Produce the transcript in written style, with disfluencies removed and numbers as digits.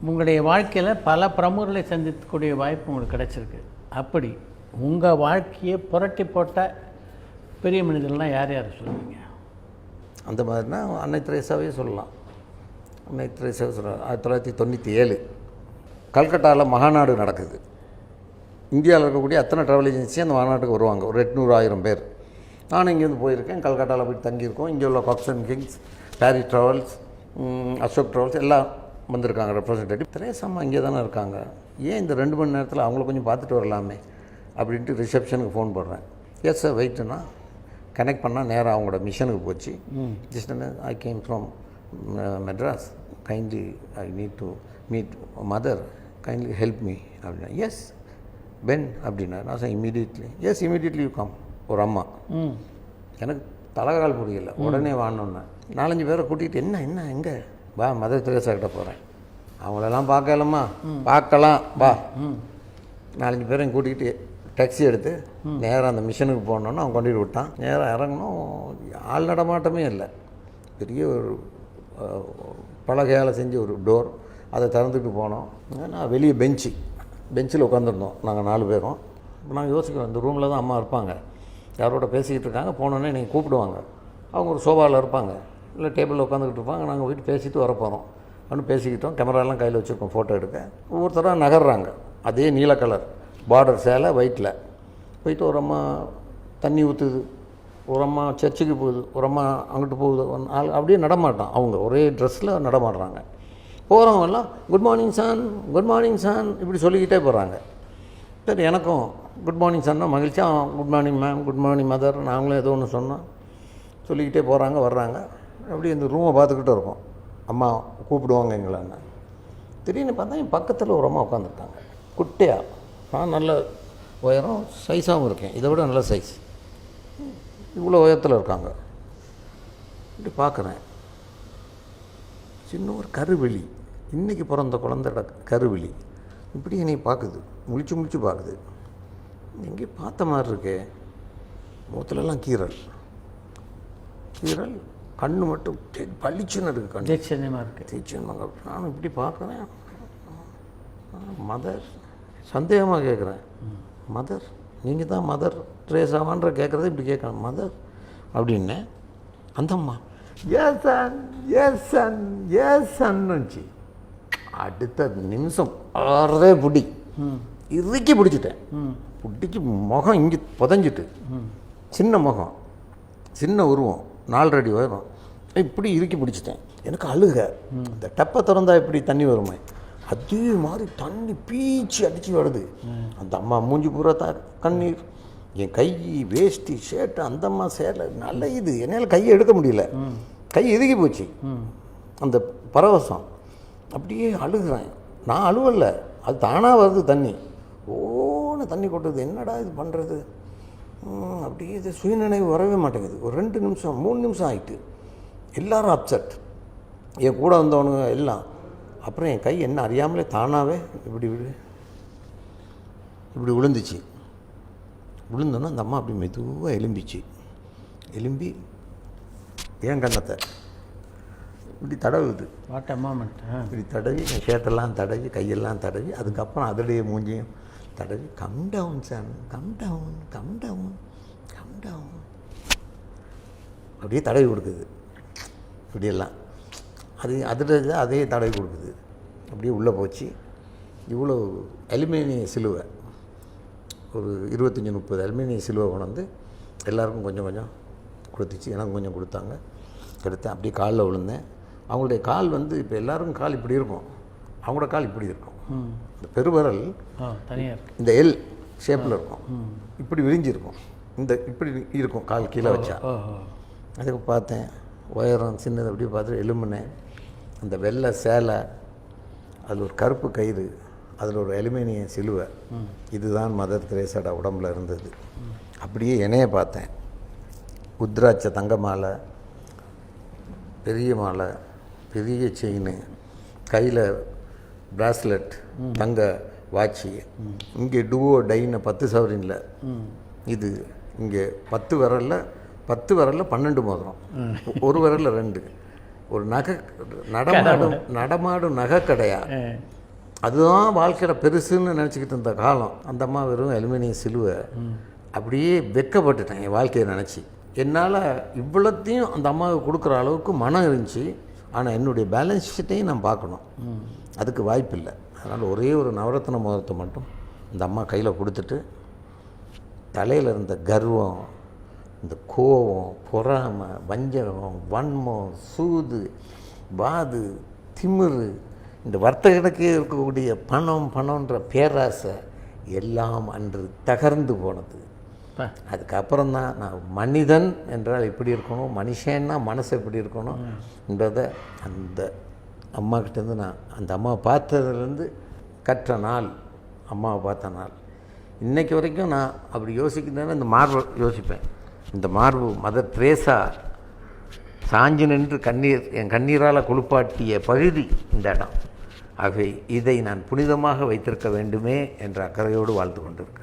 உங்களுடைய வாழ்க்கையில் பல பிரமுகர்களை சந்திக்கக்கூடிய வாய்ப்பு உங்களுக்கு கிடச்சிருக்கு. அப்படி உங்கள் வாழ்க்கையை புரட்டி போட்ட பெரிய மனிதர்கள்லாம் யார் யார் சொல்லுவீங்க? அந்த மாதிரினா அன்னை தெரேசாவே சொல்லலாம். அன்னை தெரேசாவே சொல்லலாம். 1997 கல்கட்டாவில் மகாநாடு நடக்குது. இந்தியாவில் இருக்கக்கூடிய அத்தனை ட்ராவல் ஏஜென்சி அந்த மாநாட்டுக்கு வருவாங்க. ஒரு 800-1000 பேர். நானும் இங்கேருந்து போயிருக்கேன். கல்கட்டாவில் போய் தங்கியிருக்கோம். இங்கே உள்ள Cox and Kings, Parry travels, Ashok travels எல்லாம் வந்திருக்காங்க ரெப்ரசன்டேட்டிவ். தெரேசாம்மா இங்கே தானே இருக்காங்க, ஏன் இந்த 2 மணி நேரத்தில் அவங்கள கொஞ்சம் பார்த்துட்டு வரலாமே அப்படின்ட்டு ரிசப்ஷனுக்கு ஃபோன் போடுறேன். எஸ் சார் வெயிட்டுன்னா கனெக்ட் பண்ணால் நேராக அவங்களோட மிஷனுக்கு போச்சு. Just I came from Madras, kindly I need to meet mother, kindly help me அப்படின்னா. எஸ் பென் அப்படின்னா நான் sir immediately. Yes immediately you come. ஒரு அம்மா எனக்கு தலைகால் புரியல. உடனே வாங்கினோன்னே 4-5 பேரை கூட்டிகிட்டு என்ன எங்கே வா மதர் தெரேசா கிட்ட போகிறேன். அவங்களெல்லாம் பார்க்கலாமா? பார்க்கலாம் வா. 4-5 பேரையும் கூட்டிகிட்டு டாக்ஸி எடுத்து நேராக அந்த மிஷனுக்கு போனோன்னு அவன் கொண்டுட்டு விட்டான். நேராக இறங்கணும். ஆள் நடமாட்டமே இல்லை. பெரிய ஒரு பலகையால் செஞ்ச ஒரு டோர், அதை திறந்துட்டு போனோம். நான் வெளியே பெஞ்சில் உட்காந்துருந்தோம் நாங்கள் 4 பேரும். நாங்கள் யோசிக்கிறோம், இந்த ரூமில் தான் அம்மா இருப்பாங்க, யாரோட பேசிக்கிட்டு இருக்காங்க. போனோன்னே நீங்கள் கூப்பிடுவாங்க. அவங்க ஒரு சோஃபாவில் இருப்பாங்க, இல்லை டேபிளில் உட்காந்துக்கிட்டு இருப்பாங்க. நாங்கள் போய்ட்டு பேசிட்டு வரப்போகிறோம் அப்படின்னு பேசிக்கிட்டோம். கேமராலாம் கையில் வச்சுருக்கோம் ஃபோட்டோ எடுக்க. ஒவ்வொருத்தராக நகர்றாங்க. அதே நீல கலர் பார்டர் சேலை ஒயிட்டில் போயிட்டு ஒரு அம்மா தண்ணி ஊற்றுது, ஒரு அம்மா சர்ச்சுக்கு போகுது, ஒரு அம்மா அங்கிட்டு போகுது. அப்படியே நடமாட்டான். அவங்க ஒரே ட்ரெஸ்ஸில் நடமாடுறாங்க. போகிறவங்கெல்லாம் குட் மார்னிங் சான், குட் மார்னிங் சான் இப்படி சொல்லிக்கிட்டே போகிறாங்க. சரி, எனக்கும் குட் மார்னிங் சான்னா மகிழ்ச்சியாக good morning ma'am, good morning mother, நாங்களும் ஏதோ ஒன்று சொன்னோம். சொல்லிக்கிட்டே போகிறாங்க வர்றாங்க. அப்படி இந்த ரூமை பார்த்துக்கிட்டு இருக்கோம். அம்மா கூப்பிடுவாங்க எங்களான்னு. திடீர்னு பார்த்தா என் பக்கத்தில் ஒரு அம்மா உட்காந்துருக்காங்க. குட்டையாக, நான் நல்ல உயரம், சைஸாகவும் இருக்கேன், இதை விட நல்ல சைஸ். இவ்வளோ உயரத்தில் இருக்காங்க. இப்படி பார்க்குறேன். சின்ன ஒரு கருவெளி, இன்றைக்கி பிறந்த குழந்தையோட கருவெளி இப்படி என்னை பார்க்குது, முழிச்சு பார்க்குது. எங்கே பார்த்த மாதிரி இருக்கே. முகத்துலலாம் கீரல், கண்ணு மட்டும் பளிச்சுன்னு இருக்குது. கண் தீட்சண்யமாக இருக்குது. தீட்சண்யமாக. நானும் இப்படி பார்க்குறேன். மதர், சந்தேகமாக கேட்குறேன், மதர் நீங்கள் தான் மதர் தெரேசாவான்ற கேட்குறது இப்படி கேட்குறேன். மதர் அப்படின்னே. அந்த அம்மா yes son, yes son, yes சன்னுச்சு. அடுத்த நிமிஷம் ஆறதே பிடி இறுக்கி பிடிச்சிட்டேன். பிடிச்சி முகம் இங்கே புதஞ்சிட்டு, சின்ன முகம், சின்ன உருவம், 4 அடி உயரம், இப்படி இறுக்கி பிடிச்சிட்டேன். எனக்கு அழுக. இந்த டப்பை திறந்தா இப்படி தண்ணி வருமே, அதே மாதிரி தண்ணி பீச்சு அடித்து வருது. அந்த அம்மா மூஞ்சி பூரா கண்ணீர். என் கை, வேஷ்டி, ஷர்ட்டு, அந்த அம்மா சேலை நல்ல இது. என்னால் கையை எடுக்க முடியல, கை இறுகி போச்சு. அந்த பரவசம். அப்படியே அழுகிறேன். நான் அழுவல, அது தானாக வருது தண்ணி. ஓன்னு தண்ணி கொட்டுது. என்னடா இது பண்ணுறது? அப்படியே இது சுயநினைவு வரவே மாட்டேங்குது. ஒரு 2 நிமிஷம் 3 நிமிஷம் ஆகிட்டு எல்லோரும் அப்செட், என் கூட வந்தவனுங்க எல்லாம். அப்புறம் என் கை என்ன அறியாமலே தானாகவே இப்படி விழுந்துச்சு. விழுந்தோன்னா அந்த அம்மா அப்படி மெதுவாக எலும்பி என் கண்ணத்தை இப்படி தடவுது. What a moment. இப்படி தடவி என் ஷர்ட்டெல்லாம் தடவி, கையெல்லாம் தடவி, அதுக்கப்புறம் அதோடைய மூஞ்சியும் தடவி, calm down sir, calm down, calm down, calm down அப்படியே தடவி கொடுக்குது. இப்படியெல்லாம் அது அதில் அதே தடவி கொடுக்குது. அப்படியே உள்ளே போச்சு. இவ்வளோ அலுமினிய சிலுவை, ஒரு 25-30 அலுமினிய சிலுவை கொண்டு எல்லாருக்கும் கொஞ்சம் கொஞ்சம் கொடுத்துச்சு. எனக்கு கொஞ்சம் கொடுத்தாங்க. எடுத்தேன். அப்படியே காலில் விழுந்தேன். அவங்களுடைய கால் இப்போ எல்லாருக்கும் கால் இப்படி இருக்கும், அவங்களோட கால் இப்படி இருக்கும். இந்த பெருவரல் இந்த எல் ஷேப்பில் இருக்கும், இப்படி விரிஞ்சிருக்கும், இந்த இப்படி இருக்கும் கால் கீழே வச்சா. அதுக்கு பார்த்தேன், உயரம் சின்னது. அப்படியே பார்த்துட்டு எலும்புனேன். அந்த வெள்ளை சேலை, அதில் ஒரு கருப்பு கயிறு, அதில் ஒரு அலுமினிய சிலுவை. இதுதான் மதர் தெரேசாட உடம்பில் இருந்தது. அப்படியே என்னைய பார்த்தேன். உத்ராட்ச தங்க மாலை, பெரிய மாலை, பெரிய செயின், கையில் பிராஸ்லெட், தங்க வாட்சி, இங்கே டுவோ டைன்னு 10 சவரின்ல இது, இங்கே 10 விரலில் 12 மோதிரம், ஒரு விரலில் 2, ஒரு நடமாடும் நகைக்கடையா, அதுதான் வாழ்க்கையில் பெருசுன்னு நினச்சிக்கிட்டு இருந்த காலம். அந்த அம்மா வெறும் அலுமினியம் சிலுவை. அப்படியே வெட்கப்பட்டுட்டேன் என் வாழ்க்கையை நினச்சி. என்னால் இவ்வளோத்தையும் அந்த அம்மாவுக்கு கொடுக்குற அளவுக்கு மனம் இருந்துச்சு. ஆனால் என்னுடைய பேலன்ஸ் ஷீட்டையும் நான் பார்க்கணும், அதுக்கு வாய்ப்பு இல்லை. அதனால் ஒரே ஒரு நவரத்ன மோதிரத்தை மட்டும் இந்த அம்மா கையில் கொடுத்துட்டு, தலையில் இருந்த கர்வம், இந்த கோபம், பொறாமை, வஞ்சகம், வன்மம், சூது, வாது, திமிரு, இந்த வர்த்தகனுக்கு இருக்கக்கூடிய பணம்ன்ற பேராசை எல்லாம் அன்று தகர்ந்து போனது. அதுக்கப்புறம் தான் நான் மனிதன் என்றால் எப்படி இருக்கணும், மனுஷன்னா மனசு எப்படி இருக்கணும் என்றதை அந்த அம்மாக்கிட்டேருந்து நான் அந்த அம்மாவை பார்த்ததுலேருந்து கற்ற நாள், அம்மாவை பார்த்த நாள். இன்றைக்கு வரைக்கும் நான் அப்படி யோசிக்கிறேன்னா இந்த மார்பை யோசிப்பேன். இந்த மார்பு மதர் தெரேசா சாஞ்சு நின்று என் கண்ணீரால் குளிப்பாட்டிய பகுதி இந்த இடம். ஆகவே இதை நான் புனிதமாக வைத்திருக்க வேண்டுமே என்ற அக்கறையோடு வாழ்த்து கொண்டிருக்கிறேன்.